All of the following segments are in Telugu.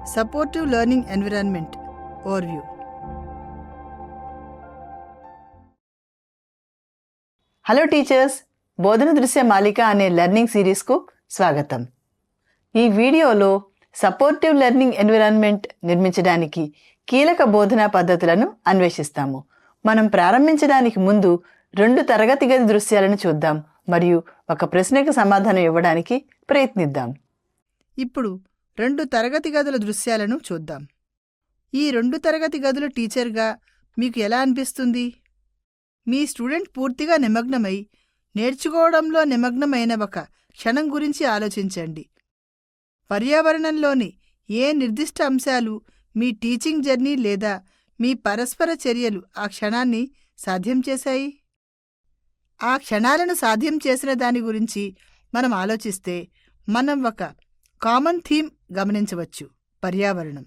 Supportive Learning Environment Overview. Hello teachers, బోధన దృశ్య మాలిక అనే లెర్నింగ్ సిరీస్కు స్వాగతం. ఈ వీడియోలో సపోర్టివ్ లెర్నింగ్ ఎన్విరాన్మెంట్ నిర్మించడానికి కీలక బోధనా పద్ధతులను అన్వేషిస్తాము. మనం ప్రారంభించడానికి ముందు 2 తరగతి గది దృశ్యాలను చూద్దాం మరియు ఒక ప్రశ్నకు సమాధానం ఇవ్వడానికి ప్రయత్నిద్దాం. ఇప్పుడు 2 తరగతి గదుల దృశ్యాలను చూద్దాం. ఈ 2 తరగతి గదుల టీచర్గా మీకు ఎలా అనిపిస్తుంది? మీ స్టూడెంట్ పూర్తిగా నిమగ్నమై నేర్చుకోవడంలో నిమగ్నమైన ఒక క్షణం గురించి ఆలోచించండి. పర్యావరణంలోని ఏ నిర్దిష్ట అంశాలు మీ టీచింగ్ జర్నీ లేదా మీ పరస్పర చర్యలు ఆ క్షణాన్ని సాధ్యం చేశాయి? ఆ క్షణాలను సాధ్యం చేసిన దాని గురించి మనం ఆలోచిస్తే మనం ఒక కామన్ థీమ్ గమనించవచ్చు: పర్యావరణం.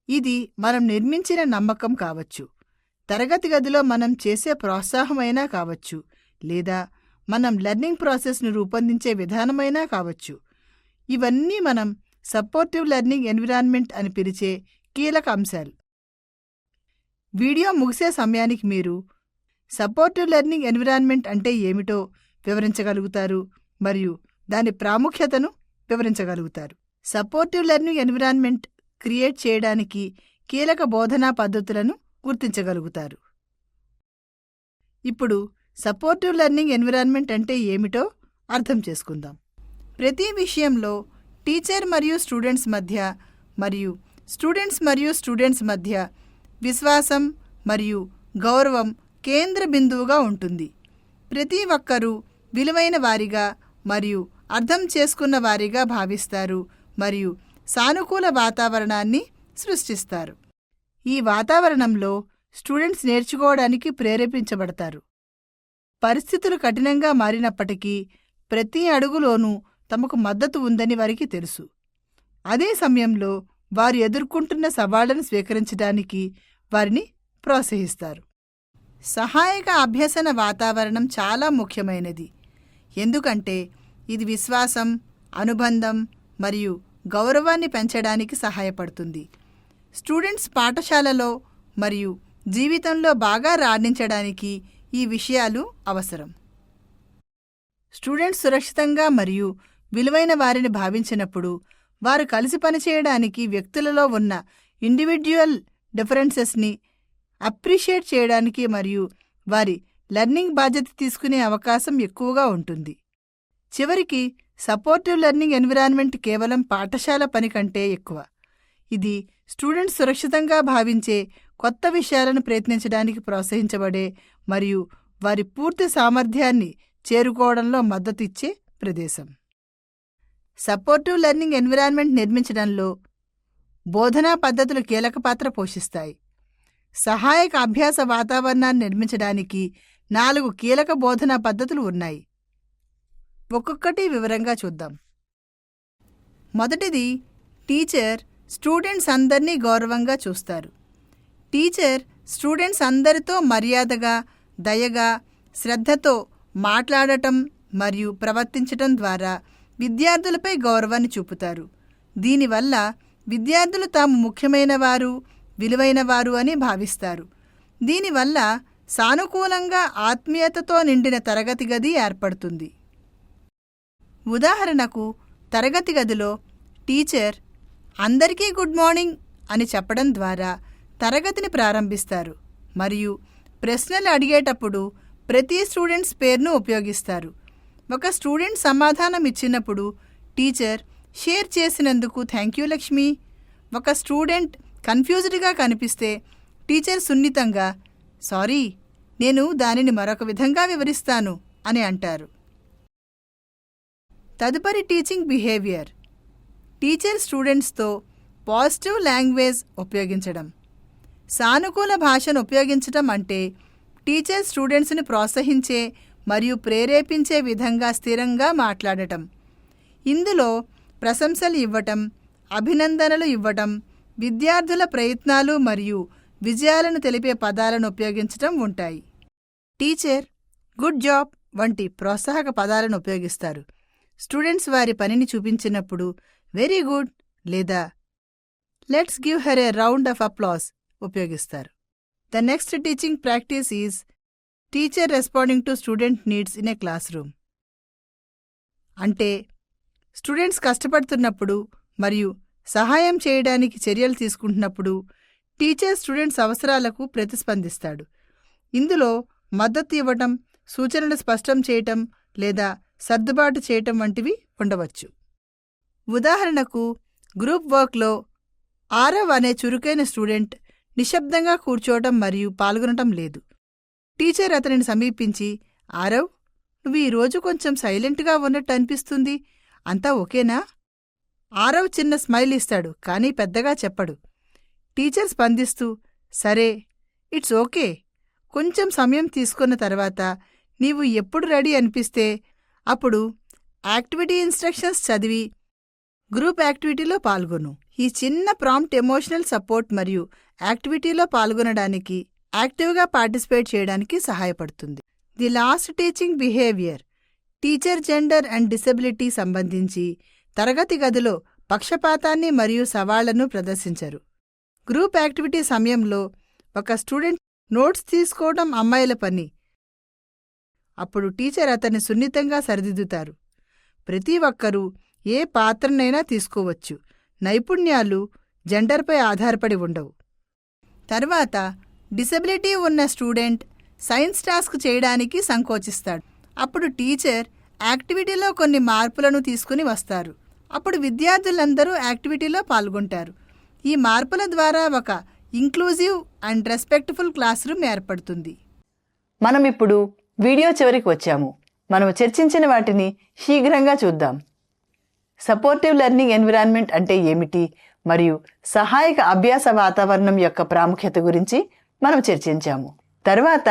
ఇది మనం నిర్మించిన నమ్మకం కావచ్చు, తరగతి గదిలో మనం చేసే ప్రోత్సాహమైనా కావచ్చు, లేదా మనం లెర్నింగ్ ప్రాసెస్ను రూపొందించే విధానమైనా కావచ్చు. ఇవన్నీ మనం సపోర్టివ్ లెర్నింగ్ ఎన్విరాన్మెంట్ అని పిలిచే కీలక అంశాలు. వీడియో ముగిసే సమయానికి మీరు సపోర్టివ్ లెర్నింగ్ ఎన్విరాన్మెంట్ అంటే ఏమిటో వివరించగలుగుతారు మరియు దాని ప్రాముఖ్యతను వివరించగలుగుతారు. సపోర్టివ్ లెర్నింగ్ ఎన్విరాన్మెంట్ క్రియేట్ చేయడానికి కీలక బోధనా పద్ధతులను గుర్తించగలుగుతారు. ఇప్పుడు సపోర్టివ్ లెర్నింగ్ ఎన్విరాన్మెంట్ అంటే ఏమిటో అర్థం చేసుకుందాం. ప్రతి విషయంలో టీచర్ మరియు స్టూడెంట్స్ మధ్య మరియు స్టూడెంట్స్ మధ్య విశ్వాసం మరియు గౌరవం కేంద్ర బిందువుగా ఉంటుంది. ప్రతి ఒక్కరూ విలువైన వారిగా మరియు అర్థం చేసుకున్న వారిగా భావిస్తారు మరియు సానుకూల వాతావరణాన్ని సృష్టిస్తారు. ఈ వాతావరణంలో స్టూడెంట్స్ నేర్చుకోవడానికి ప్రేరేపించబడతారు. పరిస్థితులు కఠినంగా మారినప్పటికీ ప్రతి అడుగులోనూ తమకు మద్దతు ఉందని వారికి తెలుసు. అదే సమయంలో వారు ఎదుర్కొంటున్న సవాళ్లను స్వీకరించడానికి వారిని ప్రోత్సహిస్తారు. సహాయక అభ్యసన వాతావరణం చాలా ముఖ్యమైనది, ఎందుకంటే ఇది విశ్వాసం, అనుబంధం మరియు గౌరవాన్ని పెంచడానికి సహాయపడుతుంది. స్టూడెంట్స్ పాఠశాలలో మరియు జీవితంలో బాగా రాణించడానికి ఈ విషయాలు అవసరం. స్టూడెంట్స్ సురక్షితంగా మరియు విలువైన వారిని భావించినప్పుడు వారు కలిసి పనిచేయడానికి వ్యక్తులలో ఉన్న ఇండివిడ్యువల్ డిఫరెన్సెస్ని అప్రిషియేట్ చేయడానికి మరియు వారి లెర్నింగ్ బాధ్యత తీసుకునే అవకాశం ఎక్కువగా ఉంటుంది. చివరికి సపోర్టివ్ లెర్నింగ్ ఎన్విరాన్మెంట్ కేవలం పాఠశాల పని కంటే ఎక్కువ. ఇది స్టూడెంట్స్ సురక్షితంగా భావించే కొత్త విషయాలను ప్రయత్నించడానికి ప్రోత్సహించబడే మరియు వారి పూర్తి సామర్థ్యాన్ని చేరుకోవడంలో మద్దతు ఇచ్చే ప్రదేశం. సపోర్టివ్ లెర్నింగ్ ఎన్విరాన్మెంట్ నిర్మించడంలో బోధనా పద్ధతులు కీలక పాత్ర పోషిస్తాయి. సహాయక అభ్యాస వాతావరణాన్ని నిర్మించడానికి 4 కీలక బోధనా పద్ధతులు ఉన్నాయి. ఒక్కొక్కటి వివరంగా చూద్దాం. మొదటిది, టీచర్ స్టూడెంట్స్ అందరినీ గౌరవంగా చూస్తారు. టీచర్ స్టూడెంట్స్ అందరితో మర్యాదగా, దయగా, శ్రద్ధతో మాట్లాడటం మరియు ప్రవర్తించటం ద్వారా విద్యార్థులపై గౌరవాన్ని చూపుతారు. దీనివల్ల విద్యార్థులు తాము ముఖ్యమైనవారు, విలువైనవారు అని భావిస్తారు. దీనివల్ల సానుకూలంగా ఆత్మీయతతో నిండిన తరగతి గది ఏర్పడుతుంది. ఉదాహరణకు, తరగతి గదిలో టీచర్ అందరికీ గుడ్ మార్నింగ్ అని చెప్పడం ద్వారా తరగతిని ప్రారంభిస్తారు మరియు ప్రశ్నలు అడిగేటప్పుడు ప్రతి స్టూడెంట్స్ పేరును ఉపయోగిస్తారు. ఒక స్టూడెంట్ సమాధానం ఇచ్చినప్పుడు టీచర్ షేర్ చేసినందుకు థ్యాంక్ యూ లక్ష్మి. ఒక స్టూడెంట్ కన్ఫ్యూజ్డ్గా కనిపిస్తే టీచర్ సున్నితంగా సారీ, నేను దానిని మరొక విధంగా వివరిస్తాను అని అంటారు. తదుపరి, టీచింగ్ బిహేవియర్. టీచర్ స్టూడెంట్స్తో పాజిటివ్ లాంగ్వేజ్ ఉపయోగించడం. సానుకూల భాషను ఉపయోగించడం అంటే టీచర్ స్టూడెంట్స్ని ప్రోత్సహించే మరియు ప్రేరేపించే విధంగా స్థిరంగా మాట్లాడటం. ఇందులో ప్రశంసలు ఇవ్వటం, అభినందనలు ఇవ్వటం, విద్యార్థుల ప్రయత్నాలు మరియు విజయాలను తెలిపే పదాలను ఉపయోగించటం ఉంటాయి. టీచర్, గుడ్ జాబ్ వంటి ప్రోత్సాహక పదాలను ఉపయోగిస్తారు. స్టూడెంట్స్ వారి పనిని చూపించినప్పుడు వెరీ గుడ్ లేదా let's give her a round of applause ఉపయోగిస్తారు. The next teaching practice is teacher responding to student needs in a classroom. అంటే స్టూడెంట్స్ కష్టపడుతున్నప్పుడు మరియు సహాయం చేయడానికి చర్యలు తీసుకుంటున్నప్పుడు టీచర్ స్టూడెంట్స్ అవసరాలకు ప్రతిస్పందిస్తాడు. ఇందులో మద్దతు ఇవ్వటం, సూచనలు స్పష్టం చేయటం లేదా సర్దుబాటు చేయటం వంటివి ఉండవచ్చు. ఉదాహరణకు గ్రూప్ వర్క్లో ఆరవ్ అనే చురుకైన స్టూడెంట్ నిశ్శబ్దంగా కూర్చోవటం మరియు పాల్గొనటం లేదు. టీచర్ అతనిని సమీపించి, ఆరవ్, నువ్వు ఈరోజు కొంచెం సైలెంట్గా ఉన్నట్టు అనిపిస్తుంది, అంతా ఓకేనా? ఆరవ్ చిన్న స్మైల్ ఇస్తాడు, కానీ పెద్దగా చెప్పడు. టీచర్ స్పందిస్తూ, సరే, ఇట్స్ ఓకే, కొంచెం సమయం తీసుకున్న తర్వాత నీవు ఎప్పుడు రెడీ అనిపిస్తే అప్పుడు యాక్టివిటీ ఇన్స్ట్రక్షన్స్ చదివి గ్రూప్ యాక్టివిటీలో పాల్గొను. ఈ చిన్న ప్రాంప్ట్ ఎమోషనల్ సపోర్ట్ మరియు యాక్టివిటీలో పాల్గొనడానికి, యాక్టివ్గా పార్టిసిపేట్ చేయడానికి సహాయపడుతుంది. The last teaching behaviour. Teacher gender and disability సంబంధించి తరగతి గదిలో పక్షపాతాన్ని మరియు సవాళ్లను ప్రదర్శించరు. గ్రూప్ యాక్టివిటీ సమయంలో ఒక స్టూడెంట్ నోట్స్ తీసుకోవడం అమ్మాయిల పని. అప్పుడు టీచర్ అతన్ని సున్నితంగా సరిదిద్దుతారు. ప్రతి ఒక్కరూ ఏ పాత్రనైనా తీసుకోవచ్చు. నైపుణ్యాలు జెండర్పై ఆధారపడి ఉండవు. తర్వాత డిసెబిలిటీ ఉన్న స్టూడెంట్ సైన్స్ టాస్క్ చేయడానికి సంకోచిస్తాడు. అప్పుడు టీచర్ యాక్టివిటీలో కొన్ని మార్పులను తీసుకుని వస్తారు. అప్పుడు విద్యార్థులందరూ యాక్టివిటీలో పాల్గొంటారు. ఈ మార్పుల ద్వారా ఒక inclusive and respectful class room ఏర్పడుతుంది. మనం ఇప్పుడు వీడియో చివరికి వచ్చాము. మనం చర్చించిన వాటిని శీఘ్రంగా చూద్దాం. సపోర్టివ్ లెర్నింగ్ ఎన్విరాన్మెంట్ అంటే ఏమిటి మరియు సహాయక అభ్యాస వాతావరణం యొక్క ప్రాముఖ్యత గురించి మనం చర్చించాము. తర్వాత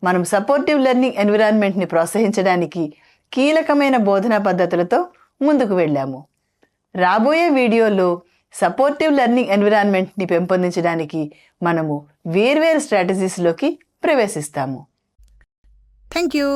మనం సపోర్టివ్ లెర్నింగ్ ఎన్విరాన్మెంట్ని ప్రోత్సహించడానికి కీలకమైన బోధనా పద్ధతులతో ముందుకు వెళ్ళాము. రాబోయే వీడియోలో సపోర్టివ్ లెర్నింగ్ ఎన్విరాన్మెంట్ని పెంపొందించడానికి మనము వేర్వేరు స్ట్రాటజీస్లోకి ప్రవేశిస్తాము. Thank you.